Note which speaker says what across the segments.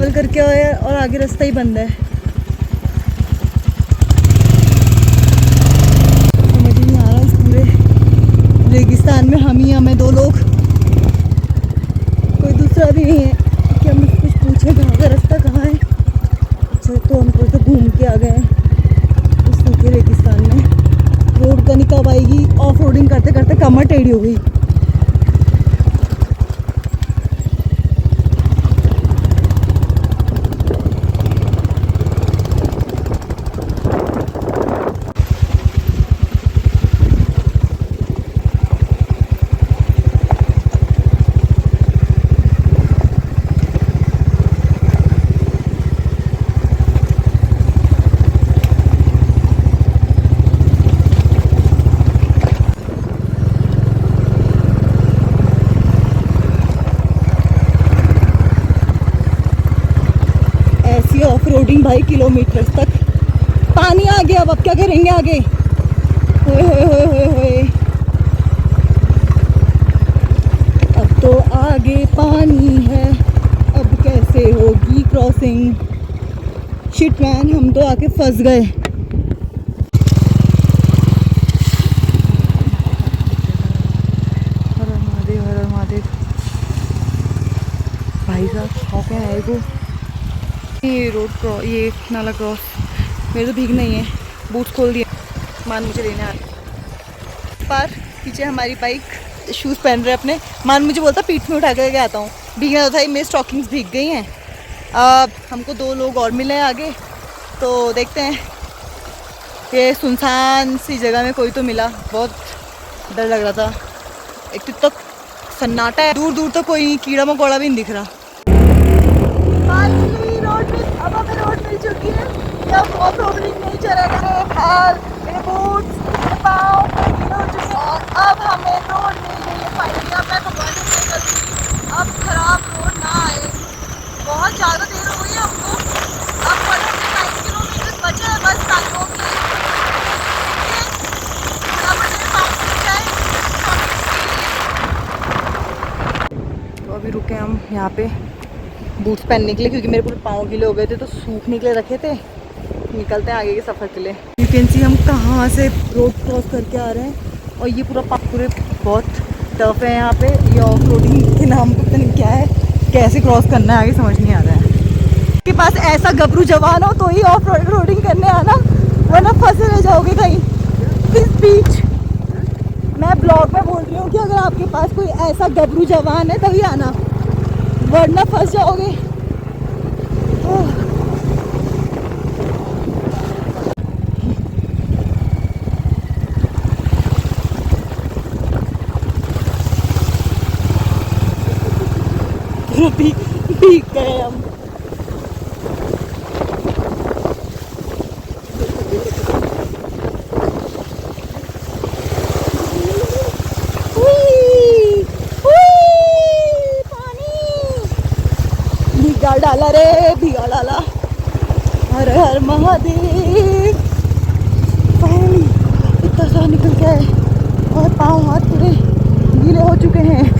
Speaker 1: Travel करके आए और आगे रास्ता ही बंद है। समझ नहीं आ रहा, इस पूरे रेगिस्तान में हम ही हमें दो लोग, कोई दूसरा भी नहीं है कि हम कुछ पूछे कहाँ का रास्ता कहाँ है। अच्छा तो हम थोड़ा सा घूम के आ गए हैं उस सूखे रेगिस्तान में। रोड का निकाब आएगी, ऑफ रोडिंग करते करते कमर टेढ़ी हो गई। ऑफ रोडिंग भाई किलोमीटर तक। पानी आ गया, अब क्या करेंगे आगे। होए होए होए होए होए, अब तो आगे पानी है, अब कैसे होगी क्रॉसिंग। शिट मैन, हम तो आके फंस गए। हर हर महादेव, हर हर महादेव। भाई साहब शौक है आए को। ये रोड क्रॉस, ये नाला क्रॉस। मेरे तो भीग नहीं है, बूट्स खोल दिए। मान मुझे लेने आ रहा पर पीछे हमारी बाइक, शूज़ पहन रहे अपने। मान मुझे बोलता पीठ में उठा करके आता हूँ। भीगना तो था ही, मेरी स्टॉकिंग्स भीग गई हैं। अब हमको दो लोग और मिले हैं आगे, तो देखते हैं। ये सुनसान सी जगह में कोई तो मिला, बहुत डर लग रहा था। एक तो तक सन्नाटा है, दूर दूर तक कोई कीड़ा मकोड़ा भी नहीं दिख रहा। अब हमें रोड मिल चुकी है। अब ऑफ रोडिंग नहीं चला, मेरे पैर, मेरे बूट्स, मेरे पाँव गीले हो चुके हैं। अब हमें रोड मिल गई है फाइनली। अब मैं भगवान से प्रे करूँगी अब खराब रोड ना आए। बहुत ज़्यादा देर हो गई है हमको। अब 9 किलोमीटर बचे हैं बस टाइमों की। तो अभी रुके हम यहाँ पे बूट्स पहनने के लिए, क्योंकि मेरे पूरे पाँव गीले हो गए थे, तो सूखने के लिए रखे थे। निकलते हैं आगे के सफ़र के लिए। यू कैन सी हम कहाँ से रोड क्रॉस करके आ रहे हैं। और ये पूरे बहुत टफ है यहाँ पे। ये ऑफ रोडिंग के नाम पर पता नहीं क्या है, कैसे क्रॉस करना है आगे समझ नहीं आ रहा है। के पास ऐसा गबरू जवान हो तो ही ऑफ रोडिंग करने आना, वरना फंसे रह जाओगे कहीं इस बीच। मैं ब्लॉग में बोल रही हूँ कि अगर आपके पास कोई ऐसा गबरू जवान है तभी आना, वरना फंस जाओगे। भीग गए हम। भिगा डाला रे, भिगा डाला। हर हर महादेव। फाइनली इतना सा निकल गए और पाँव हाथ पूरे गीले हो चुके हैं।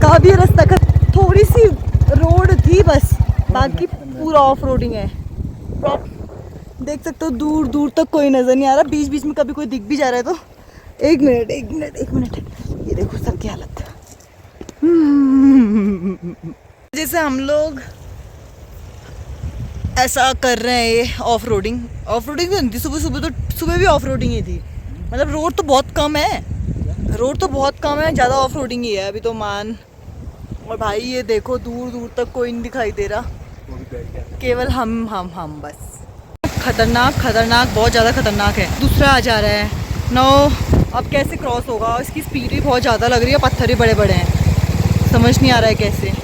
Speaker 1: काफी रास्ता का, थोड़ी सी रोड थी बस, बाकी पूरा ऑफ रोडिंग है। देख सकते हो दूर दूर तक कोई नजर नहीं आ रहा। बीच बीच में कभी कोई दिख भी जा रहा है तो एक मिनट ये देखो सबकी हालत। जैसे हम लोग ऐसा कर रहे हैं, ये ऑफ रोडिंग तो नहीं थी। सुबह भी ऑफ रोडिंग ही थी। मतलब रोड तो बहुत कम है, ज़्यादा ऑफ रोडिंग ही है अभी तो मान। और भाई ये देखो दूर दूर तक कोई नहीं दिखाई दे रहा, केवल हम बस। खतरनाक बहुत ज़्यादा खतरनाक है। दूसरा आ जा रहा है। नो, अब कैसे क्रॉस होगा। इसकी स्पीड भी बहुत ज़्यादा लग रही है, पत्थर भी बड़े बड़े हैं, समझ नहीं आ रहा है कैसे।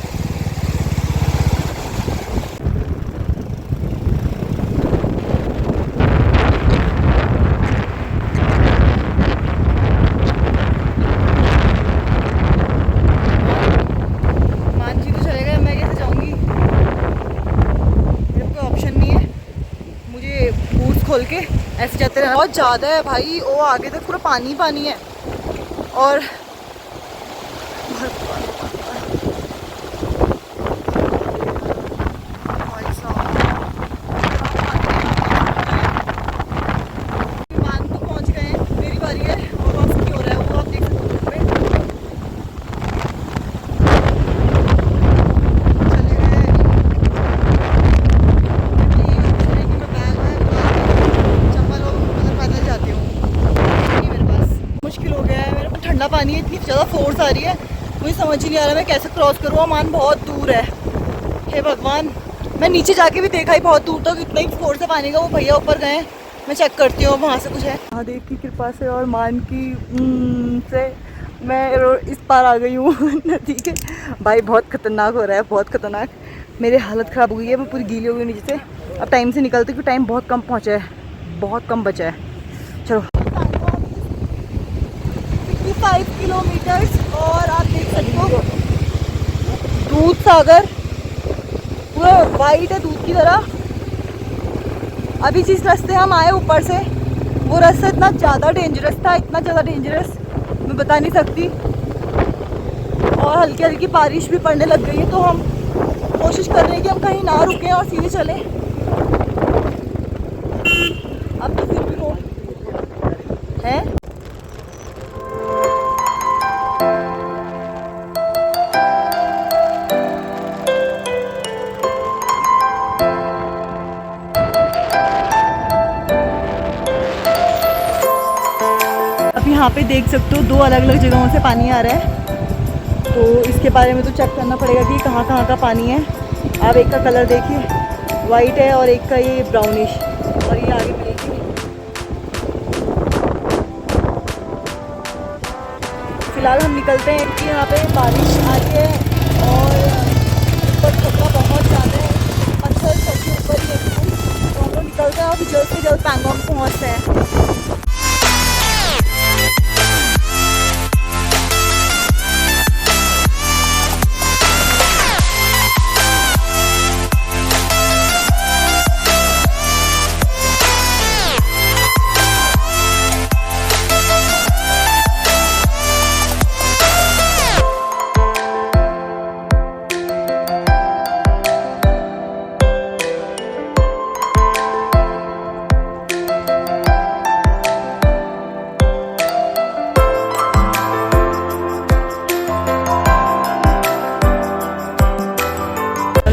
Speaker 1: खोल के ऐसे जाते रहे। बहुत ज़्यादा है भाई, वो आगे तक पूरा पानी है। और भाई साहब, विमान तो पहुंच गए हैं, मेरी बारी है और वापसी हो रहा है वो आप देख सकते हो पे। चले गए मैं बैग है चप्पल और मतलब पैदल जाती हूँ नहीं मेरे पास। मुश्किल हो गया है, मेरे को ठंडा पानी है, इतनी ज़्यादा फोर्स आ रही है, मुझे समझ ही नहीं आ रहा मैं कैसे क्रॉस करूँ। अमान बहुत दूर है, हे भगवान। मैं नीचे जाके भी देखा ही बहुत दूर तक, इतना ही फोर्स है पानी का। वो भैया ऊपर गए, मैं चेक करती हूँ वहाँ से कुछ है। महादेव की कृपा से और मान की से मैं इस पार आ गई हूँ नदी के। भाई बहुत खतरनाक हो रहा है, बहुत खतरनाक। मेरी हालत ख़राब हो गई है, मैं पूरी गीली हो गई नीचे से। अब टाइम से निकलते क्योंकि टाइम बहुत कम पहुँचा है, बहुत कम बचा है। चलो 55 किलोमीटर्स और आप देख सकते हो दूध सागर पूरा वाइट है दूध की तरह। अभी जिस रास्ते हम आए ऊपर से वो रास्ता इतना ज़्यादा डेंजरस था, इतना ज़्यादा डेंजरस मैं बता नहीं सकती। और हल्की हल्की बारिश भी पड़ने लग गई है, तो हम कोशिश कर रहे हैं कि हम कहीं ना रुकें और सीधे चलें। अब तो फिर भी रोड है। अब यहाँ पे देख सकते हो दो अलग अलग जगहों से पानी आ रहा है, तो इसके बारे में तो चेक करना पड़ेगा कि कहाँ कहाँ का पानी है। आप एक का कलर देखिए वाइट है और एक का ये ब्राउनिश, और ये आगे मिलेगी। फिलहाल हम निकलते हैं कि यहाँ पे बारिश आ रही है और ऊपर खतरा बहुत ज़्यादा है, पत्थर सबसे ऊपर ही है। तो हम लोग निकलते हैं और फिर जल्द से जल्द पैंगोंग पहुँचते हैं।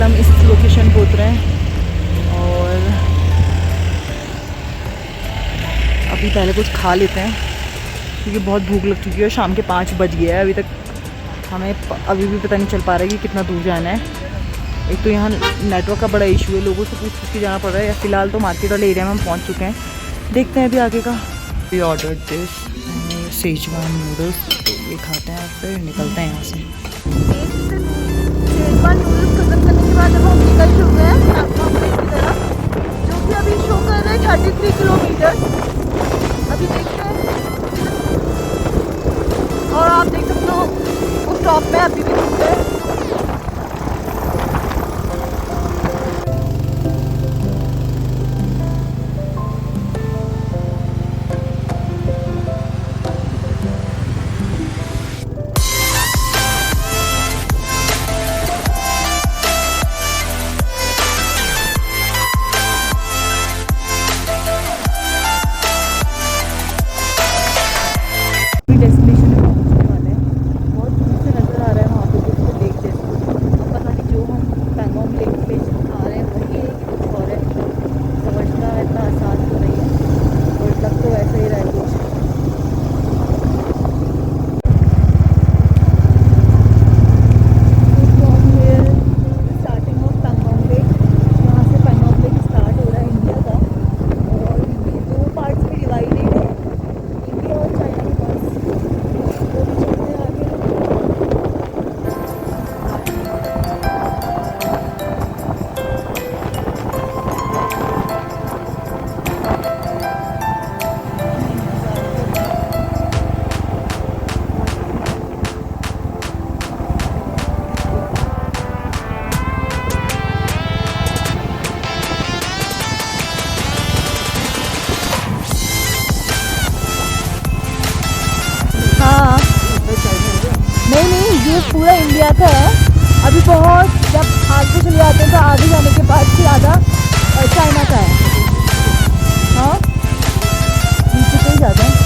Speaker 1: हम इस लोकेशन पे उतरे हैं और अभी पहले कुछ खा लेते हैं क्योंकि बहुत भूख लग चुकी है। शाम के 5 बज गया है, अभी तक हमें अभी भी पता नहीं चल पा रहा है कि कितना दूर जाना है। एक तो यहाँ नेटवर्क का बड़ा इशू है, लोगों से पूछ के जाना पड़ रहा है। फ़िलहाल तो मार्केट वाले एरिया में हम पहुँच चुके हैं, देखते हैं अभी आगे का। We order this schezwan noodles, तो ये खाते हैं फिर निकलते हैं यहाँ से। शेजवान नूडल्स खत्म करने के बाद अब हम निकल चुके हैं पैंगोंग लेक की तरफ, जो कि अभी शो कर रहे हैं 33 किलोमीटर। अभी देखते हैं और आप देख सकते हो उस टॉप में अभी भी रुकते हैं। डेस्टिनेशन में पहुंचने वाले हैं, बहुत दूर से नज़र आ रहा है वहाँ पे कुछ लेक जैसे, पता नहीं जो हम पैंगोंग लेक पे आ रहे हैं वही है कि कुछ और है, समझना इतना आसान तो नहीं है और लग तो वैसे ही रहा है कुछ। स्टार्टिंग ऑफ पैंगोंग लेक, यहाँ से पैंगोंग लेक स्टार्ट हो रहा है इंडिया का, और ये 2 पार्ट्स में डिवाइडेड है, इंडिया और चाइना के पास। हाँ नहीं नहीं, ये पूरा इंडिया का है। अभी बहुत जब आगे चले जाते हैं तो आगे जाने के बाद फिर आधा चाइना का है। हाँ नीचे से ही जाते हैं।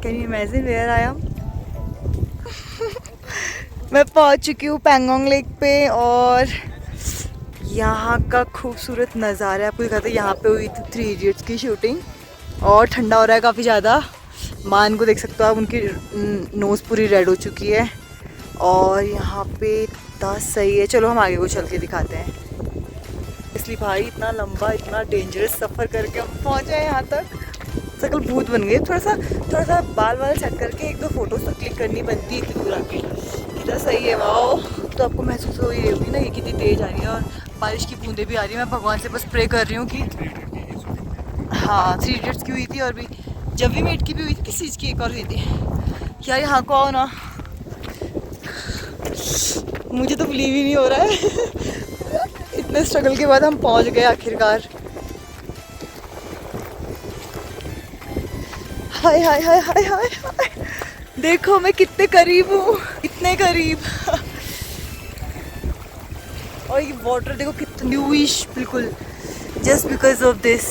Speaker 1: Imagine where I am. मैं पहुंच चुकी हूँ पैंगोंग लेक पे और यहाँ का खूबसूरत नज़ारा आपको दिखाते हैं। यहाँ पे हुई थी 3 इडियट्स की शूटिंग और ठंडा हो रहा है काफ़ी ज़्यादा। मान को देख सकते हो आप, उनकी नोज़ पूरी रेड हो चुकी है और यहाँ पे इतना सही है। चलो हम आगे को चल के दिखाते हैं। इसलिए भाई इतना लंबा इतना डेंजरस सफ़र करके हम पहुँचे हैं यहाँ तक। सकल भूत बन गई। थोड़ा सा बाल वाल सेट करके 1-2 फोटोज तो क्लिक करनी बनती है इतनी दूर आके। कितना सही है वाओ। तो आपको महसूस हो रही होगी ना ये कितनी तेज़ आ रही है और बारिश की बूंदें भी आ रही है। मैं भगवान से बस प्रे कर रही हूँ कि हाँ 3 इडियट्स की हुई थी और भी जब भी मेट की भी हुई थी, किसी चीज़ की एक और हुई थी यार। यहाँ को आओ ना, मुझे तो बिलीव ही नहीं हो रहा है। इतने स्ट्रगल के बाद हम पहुँच गए आखिरकार। हाय हाय हाय हाय हाय हाय, देखो मैं कितने करीब हूँ, इतने करीब। और ये वाटर देखो कितनी ब्लूइश बिल्कुल, जस्ट बिकॉज ऑफ दिस।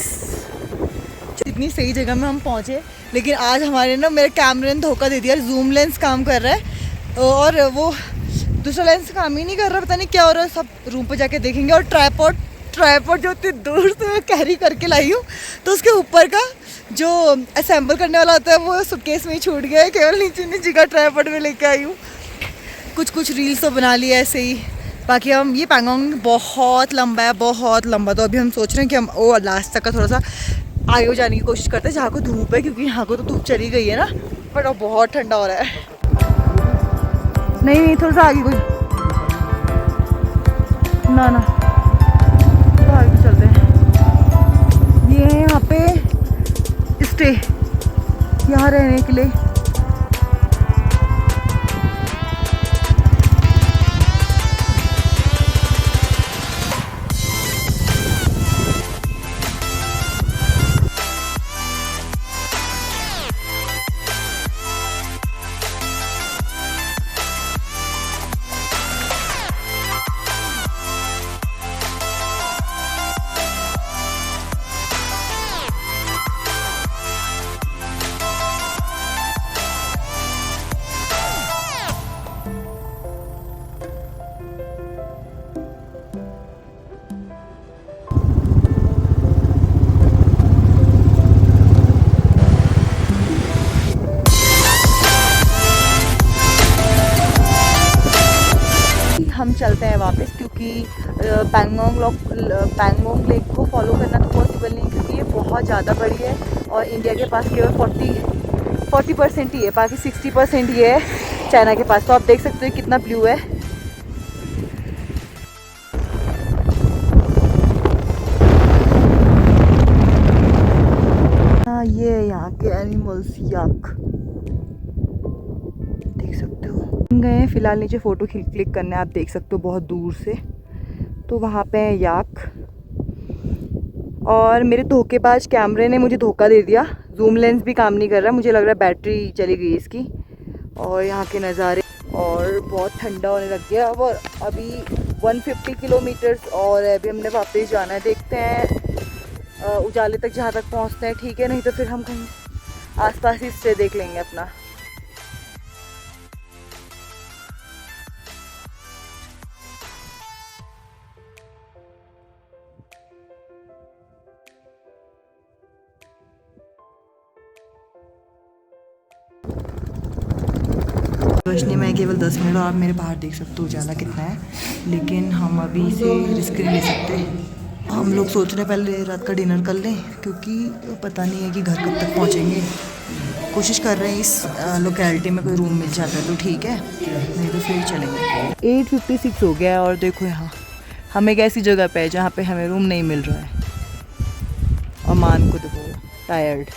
Speaker 1: इतनी सही जगह में हम पहुँचे, लेकिन आज हमारे ना मेरे कैमरे ने धोखा दे दिया। जूम लेंस काम कर रहा है और वो दूसरा लेंस काम ही नहीं कर रहा। पता नहीं क्या हो रहा है, सब रूम पे जाके देखेंगे। और ट्राइपॉड जो इतनी दूर से मैं कैरी करके लाई हूँ, तो उसके ऊपर का जो असेंबल करने वाला होता है वो सूटकेस में ही छूट गया है। केवल नीचे का ट्राइपॉड में लेके आई हूँ। कुछ रील्स तो बना लिया ऐसे ही। बाकी हम ये पैंगोंग बहुत लंबा है, बहुत लंबा। तो अभी हम सोच रहे हैं कि हम वो लास्ट तक का थोड़ा सा आगे जाने की कोशिश करते हैं जहाँ को धूप है, क्योंकि यहाँ को तो धूप चली गई है ना, बट अब बहुत ठंडा हो रहा है। नहीं थोड़ा सा आगे कोई ना तो आगे चलते हैं। ये यहाँ पे स्टे, यहाँ रहने के लिए। हम चलते हैं वापस, क्योंकि पैंगोंग लेक को फॉलो करना तो पॉसिबल नहीं, क्योंकि ये बहुत ज़्यादा बड़ी है और इंडिया के पास केवल 40% ही है, बाकी 60% ये है चाइना के पास। तो आप देख सकते हो कितना ब्लू है। हाँ ये यहाँ के एनिमल्स याक देख सकते हो। गए हैं फिलहाल नीचे फ़ोटो क्लिक करने, आप देख सकते हो बहुत दूर से। तो वहाँ पे है याक। और मेरे धोखेबाज कैमरे ने मुझे धोखा दे दिया, जूम लेंस भी काम नहीं कर रहा। मुझे लग रहा है बैटरी चली गई इसकी। और यहाँ के नज़ारे, और बहुत ठंडा होने लग गया। और अभी 150 किलोमीटर्स और अभी हमने वापस जाना है। देखते हैं उजाले तक जहाँ तक पहुँचते हैं, ठीक है, नहीं तो फिर हम कहीं आसपास ही स्टे देख लेंगे अपना। रोशनी में केवल 10 मिनट और आप मेरे बाहर देख सकते हो उजाला कितना है, लेकिन हम अभी से रिस्क नहीं ले सकते। हम लोग सोच रहे हैं पहले रात का डिनर कर लें, क्योंकि पता नहीं है कि घर कब तक पहुंचेंगे। कोशिश कर रहे हैं इस लोकेलिटी में कोई रूम मिल जाता है तो ठीक है, नहीं तो फिर चलेंगे। 8:56 हो गया है और देखो यहाँ हम एक ऐसी जगह पे है जहाँ पे हमें रूम नहीं मिल रहा है और मान को देखो टायर्ड।